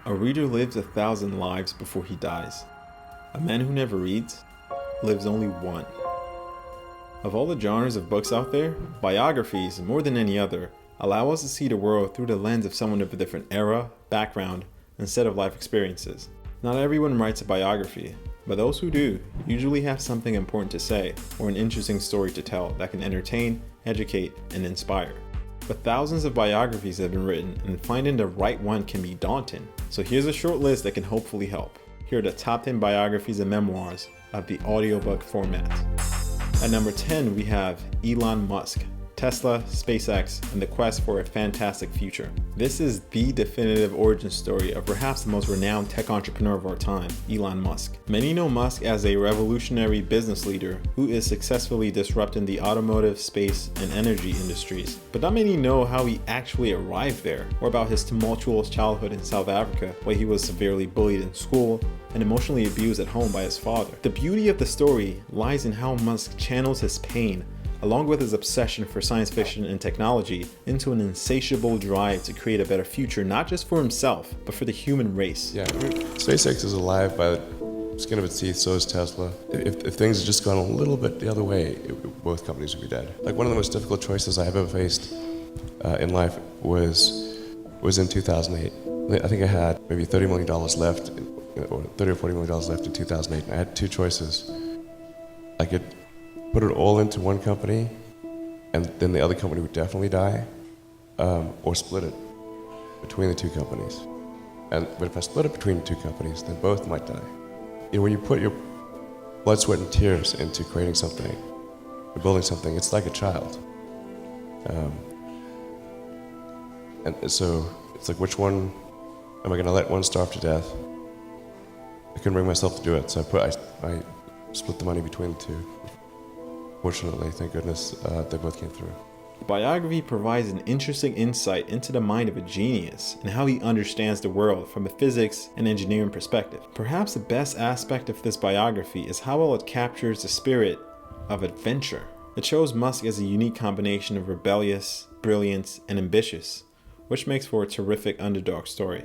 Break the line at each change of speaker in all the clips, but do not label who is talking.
A reader lives 1,000 lives before he dies. A man who never reads lives only one. Of all the genres of books out there, biographies, more than any other, allow us to see the world through the lens of someone of a different era, background, and set of life experiences. Not everyone writes a biography, but those who do usually have something important to say or an interesting story to tell that can entertain, educate, and inspire. But thousands of biographies have been written, and finding the right one can be daunting. So here's a short list that can hopefully help. Here are the top 10 biographies and memoirs of the audiobook format. At number 10, we have Elon Musk, Tesla, SpaceX, and the quest for a fantastic future. This is the definitive origin story of perhaps the most renowned tech entrepreneur of our time, Elon Musk. Many know Musk as a revolutionary business leader who is successfully disrupting the automotive, space, and energy industries. But not many know how he actually arrived there, or about his tumultuous childhood in South Africa, where he was severely bullied in school and emotionally abused at home by his father. The beauty of the story lies in how Musk channels his pain, along with his obsession for science fiction and technology, into an insatiable drive to create a better future, not just for himself, but for the human race.
Yeah, SpaceX is alive by the skin of its teeth, so is Tesla. If things had just gone a little bit the other way, both companies would be dead. Like, one of the most difficult choices I have ever faced in life was in 2008. I think I had maybe $30 million left, or $30 or $40 million left in 2008, and I had two choices. I could put it all into one company, and then the other company would definitely die, or split it between the two companies. But if I split it between the two companies, then both might die. You know, when you put your blood, sweat, and tears into creating something, or building something, it's like a child. And so it's like, which one am I going to let one starve to death? I couldn't bring myself to do it, so I split the money between the two. Fortunately, thank goodness, they both came through.
Biography provides an interesting insight into the mind of a genius and how he understands the world from a physics and engineering perspective. Perhaps the best aspect of this biography is how well it captures the spirit of adventure. It shows Musk as a unique combination of rebellious, brilliant, and ambitious, which makes for a terrific underdog story.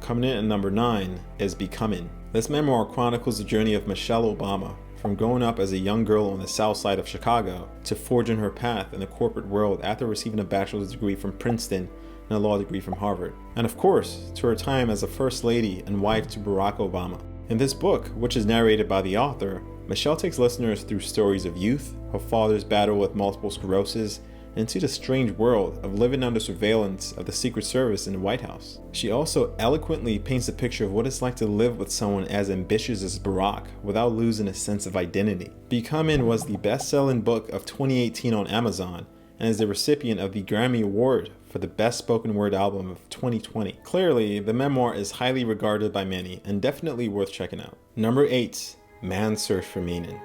Coming in at number 9 is Becoming. This memoir chronicles the journey of Michelle Obama, from growing up as a young girl on the south side of Chicago to forging her path in the corporate world after receiving a bachelor's degree from Princeton and a law degree from Harvard. And of course, to her time as a first lady and wife to Barack Obama. In this book, which is narrated by the author, Michelle takes listeners through stories of youth, her father's battle with multiple sclerosis, and into the strange world of living under surveillance of the Secret Service in the White House. She also eloquently paints a picture of what it's like to live with someone as ambitious as Barack without losing a sense of identity. Becoming was the best-selling book of 2018 on Amazon and is the recipient of the Grammy Award for the Best Spoken Word Album of 2020. Clearly, the memoir is highly regarded by many and definitely worth checking out. Number 8, Man's Search for Meaning.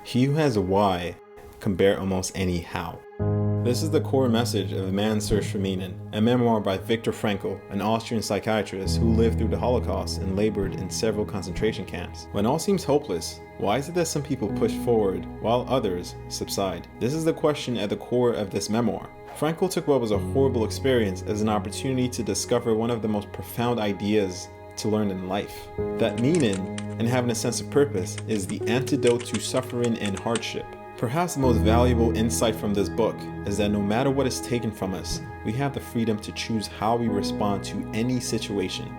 He who has a why can bear almost any how. This is the core message of A Man's Search for Meaning, a memoir by Viktor Frankl, an Austrian psychiatrist who lived through the Holocaust and labored in several concentration camps. When all seems hopeless, why is it that some people push forward while others subside? This is the question at the core of this memoir. Frankl took what was a horrible experience as an opportunity to discover one of the most profound ideas to learn in life. That meaning and having a sense of purpose is the antidote to suffering and hardship. Perhaps the most valuable insight from this book is that no matter what is taken from us, we have the freedom to choose how we respond to any situation.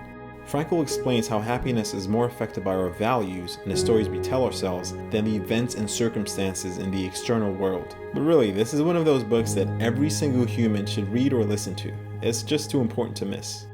Frankl explains how happiness is more affected by our values and the stories we tell ourselves than the events and circumstances in the external world. But really, this is one of those books that every single human should read or listen to. It's just too important to miss.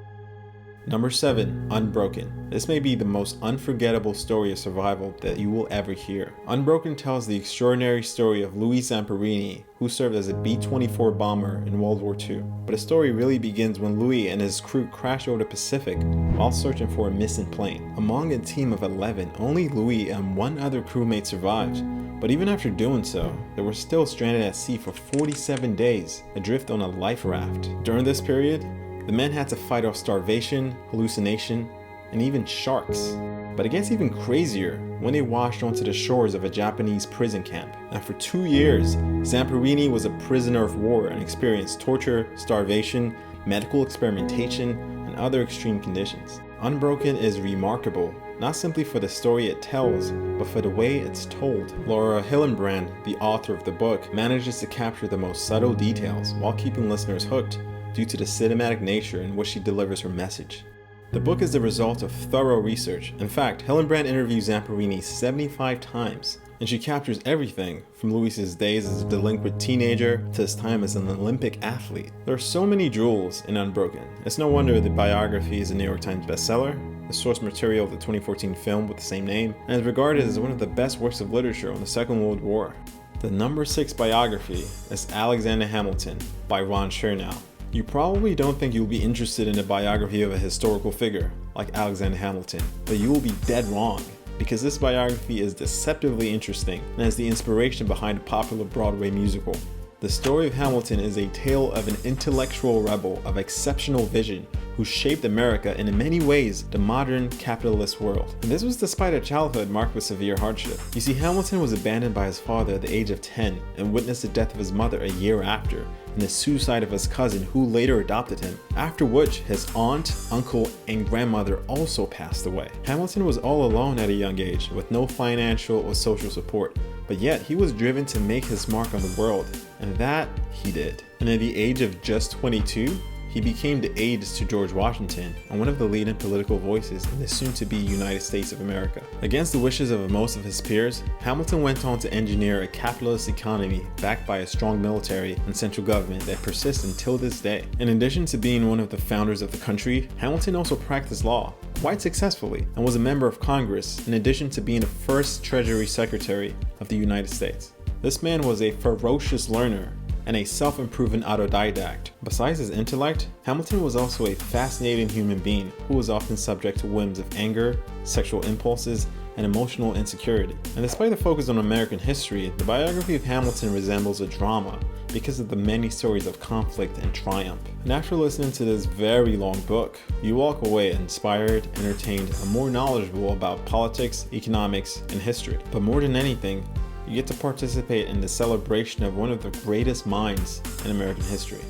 Number 7, Unbroken. This may be the most unforgettable story of survival that you will ever hear. Unbroken tells the extraordinary story of Louis Zamperini, who served as a B-24 bomber in World War II. But the story really begins when Louis and his crew crashed over the Pacific while searching for a missing plane. Among a team of 11, only Louis and one other crewmate survived. But even after doing so, they were still stranded at sea for 47 days, adrift on a life raft. During this period, the men had to fight off starvation, hallucination, and even sharks. But it gets even crazier when they washed onto the shores of a Japanese prison camp. And for 2 years, Zamperini was a prisoner of war and experienced torture, starvation, medical experimentation, and other extreme conditions. Unbroken is remarkable, not simply for the story it tells, but for the way it's told. Laura Hillenbrand, the author of the book, manages to capture the most subtle details while keeping listeners hooked due to the cinematic nature in which she delivers her message. The book is the result of thorough research. In fact, Hillenbrand interviews Zamperini 75 times, and she captures everything from Luis's days as a delinquent teenager to his time as an Olympic athlete. There are so many jewels in Unbroken. It's no wonder the biography is a New York Times bestseller, the source material of the 2014 film with the same name, and is regarded as one of the best works of literature on the Second World War. The number 6 biography is Alexander Hamilton by Ron Chernow. You probably don't think you'll be interested in a biography of a historical figure like Alexander Hamilton, but you will be dead wrong, because this biography is deceptively interesting and has the inspiration behind a popular Broadway musical. The story of Hamilton is a tale of an intellectual rebel of exceptional vision who shaped America and in many ways the modern capitalist world. And this was despite a childhood marked with severe hardship. You see, Hamilton was abandoned by his father at the age of 10 and witnessed the death of his mother a year after, and the suicide of his cousin who later adopted him, after which his aunt, uncle, and grandmother also passed away. Hamilton was all alone at a young age with no financial or social support, but yet he was driven to make his mark on the world, and that he did. And at the age of just 22, he became the aide to George Washington and one of the leading political voices in the soon-to-be United States of America. Against the wishes of most of his peers, Hamilton went on to engineer a capitalist economy backed by a strong military and central government that persists until this day. In addition to being one of the founders of the country, Hamilton also practiced law quite successfully and was a member of Congress in addition to being the first Treasury Secretary of the United States. This man was a ferocious learner and a self-improving autodidact. Besides his intellect, Hamilton was also a fascinating human being who was often subject to whims of anger, sexual impulses, and emotional insecurity. And despite the focus on American history, the biography of Hamilton resembles a drama because of the many stories of conflict and triumph. And after listening to this very long book, you walk away inspired, entertained, and more knowledgeable about politics, economics, and history. But more than anything, you get to participate in the celebration of one of the greatest minds in American history.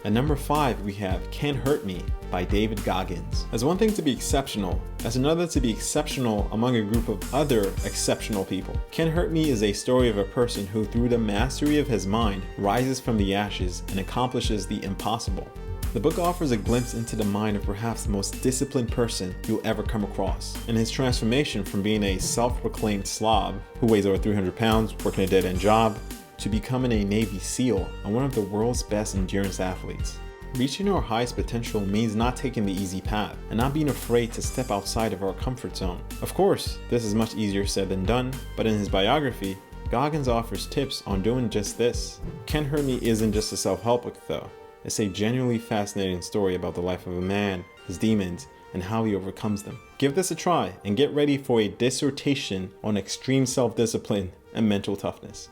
At number 5, we have Can't Hurt Me by David Goggins. It's one thing to be exceptional, it's another to be exceptional among a group of other exceptional people. Can't Hurt Me is a story of a person who, through the mastery of his mind, rises from the ashes and accomplishes the impossible. The book offers a glimpse into the mind of perhaps the most disciplined person you'll ever come across, and his transformation from being a self-proclaimed slob who weighs over 300 pounds, working a dead-end job, to becoming a Navy SEAL and one of the world's best endurance athletes. Reaching our highest potential means not taking the easy path and not being afraid to step outside of our comfort zone. Of course, this is much easier said than done, but in his biography, Goggins offers tips on doing just this. Can't Hurt Me isn't just a self-help book though. It's a genuinely fascinating story about the life of a man, his demons, and how he overcomes them. Give this a try and get ready for a dissertation on extreme self-discipline and mental toughness.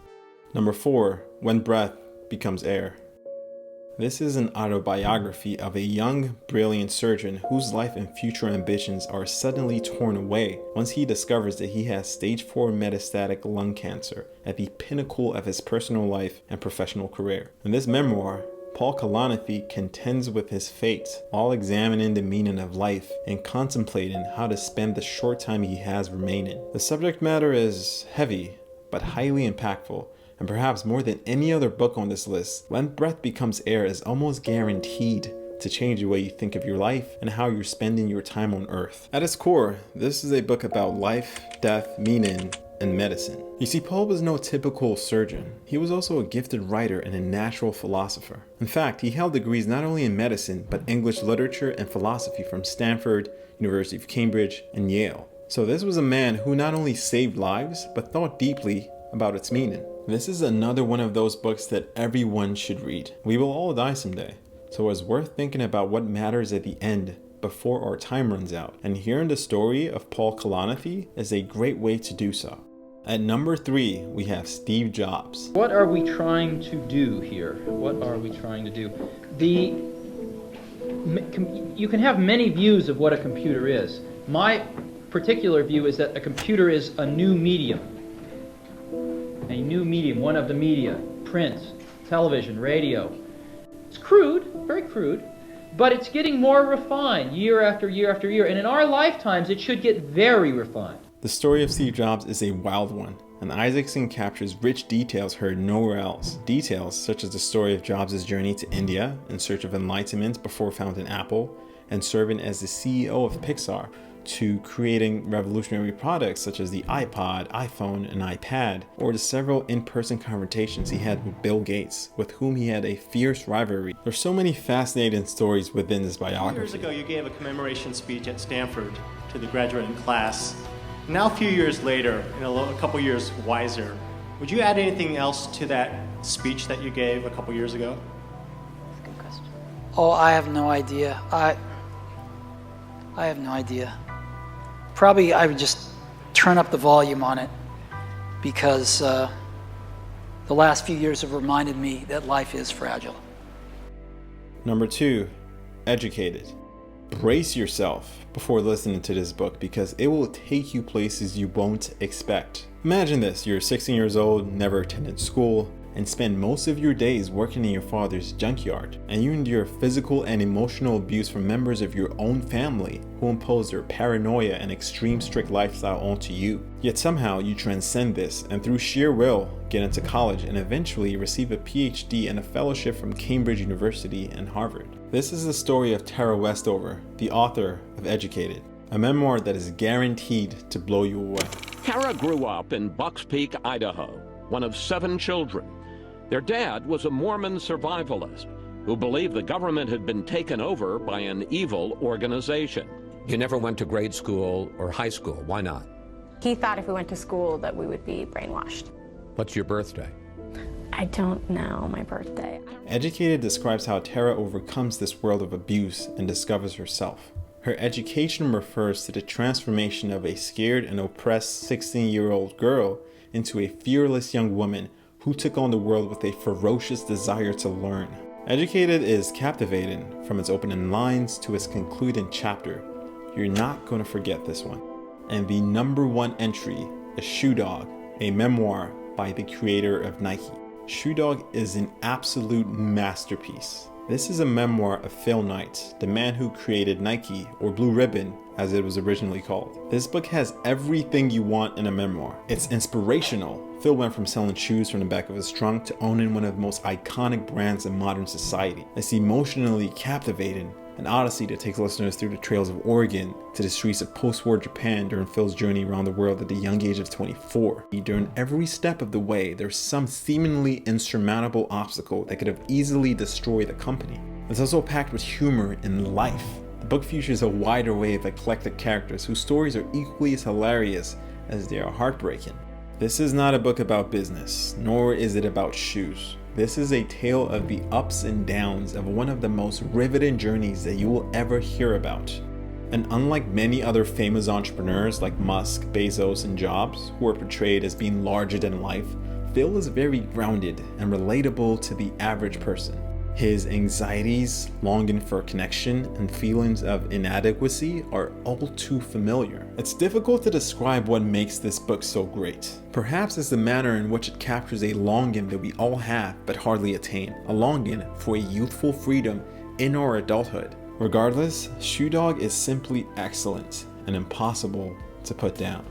Number 4, When Breath Becomes Air. This is an autobiography of a young, brilliant surgeon whose life and future ambitions are suddenly torn away once he discovers that he has stage 4 metastatic lung cancer at the pinnacle of his personal life and professional career. In this memoir, Paul Kalanithi contends with his fate while examining the meaning of life and contemplating how to spend the short time he has remaining. The subject matter is heavy, but highly impactful, and perhaps more than any other book on this list, When Breath Becomes Air is almost guaranteed to change the way you think of your life and how you're spending your time on Earth. At its core, this is a book about life, death, meaning, and medicine. You see, Paul was no typical surgeon. He was also a gifted writer and a natural philosopher. In fact, he held degrees not only in medicine, but English literature and philosophy from Stanford, University of Cambridge, and Yale. So this was a man who not only saved lives, but thought deeply about its meaning. This is another one of those books that everyone should read. We will all die someday, so it's worth thinking about what matters at the end before our time runs out. And hearing the story of Paul Kalanithi is a great way to do so. At number 3, we have Steve Jobs.
What are we trying to do here? What are we trying to do? You can have many views of what a computer is. My particular view is that a computer is a new medium. A new medium, one of the media, print, television, radio. It's crude, very crude, But it's getting more refined year after year after year, and in our lifetimes it should get very refined.
The story of Steve Jobs is a wild one, and Isaacson captures rich details heard nowhere else. Details such as the story of Jobs' journey to India in search of enlightenment before founding Apple, and serving as the CEO of Pixar, to creating revolutionary products such as the iPod, iPhone, and iPad, or the several in-person confrontations he had with Bill Gates, with whom he had a fierce rivalry. There's so many fascinating stories within this biography.
2 years ago, you gave a commemoration speech at Stanford to the graduating class. Now, a few years later, and a couple years wiser, would you add anything else to that speech that you gave a couple years ago?
Good question. Oh, I have no idea. I have no idea. Probably I would just turn up the volume on it, because the last few years have reminded me that life is fragile.
Number 2, educated. Brace yourself before listening to this book, because it will take you places you won't expect. Imagine this: you're 16 years old, never attended school, and spend most of your days working in your father's junkyard, and you endure physical and emotional abuse from members of your own family who impose their paranoia and extreme strict lifestyle onto you. Yet somehow you transcend this, and through sheer will get into college and eventually receive a PhD and a fellowship from Cambridge University and Harvard. This is the story of Tara Westover, the author of Educated, a memoir that is guaranteed to blow you away.
Tara grew up in Bucks Peak, Idaho, one of 7 children. Their dad was a Mormon survivalist who believed the government had been taken over by an evil organization.
You never went to grade school or high school. Why not?
He thought if we went to school that we would be brainwashed.
What's your birthday?
I don't know my birthday.
Educated describes how Tara overcomes this world of abuse and discovers herself. Her education refers to the transformation of a scared and oppressed 16-year-old girl into a fearless young woman who took on the world with a ferocious desire to learn. Educated is captivating from its opening lines to its concluding chapter. You're not going to forget this one. And the number 1 entry is Shoe Dog, a memoir by the creator of Nike. Shoe Dog is an absolute masterpiece. This is a memoir of Phil Knight, the man who created Nike, or Blue Ribbon as it was originally called. This book has everything you want in a memoir. It's inspirational. Phil went from selling shoes from the back of his trunk to owning one of the most iconic brands in modern society. It's emotionally captivating, an odyssey that takes listeners through the trails of Oregon to the streets of post-war Japan during Phil's journey around the world at the young age of 24. During every step of the way, there's some seemingly insurmountable obstacle that could have easily destroyed the company. It's also packed with humor and life. The book features a wide array of eclectic characters whose stories are equally as hilarious as they are heartbreaking. This is not a book about business, nor is it about shoes. This is a tale of the ups and downs of one of the most riveting journeys that you will ever hear about. And unlike many other famous entrepreneurs like Musk, Bezos, and Jobs, who are portrayed as being larger than life, Phil is very grounded and relatable to the average person. His anxieties, longing for connection, and feelings of inadequacy are all too familiar. It's difficult to describe what makes this book so great. Perhaps it's the manner in which it captures a longing that we all have but hardly attain, a longing for a youthful freedom in our adulthood. Regardless, Shoe Dog is simply excellent and impossible to put down.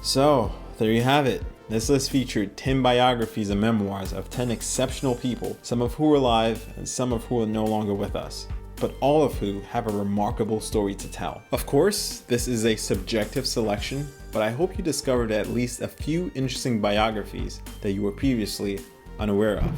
So, there you have it. This list featured 10 biographies and memoirs of 10 exceptional people, some of who are alive and some of who are no longer with us, but all of who have a remarkable story to tell. Of course, this is a subjective selection, but I hope you discovered at least a few interesting biographies that you were previously unaware of.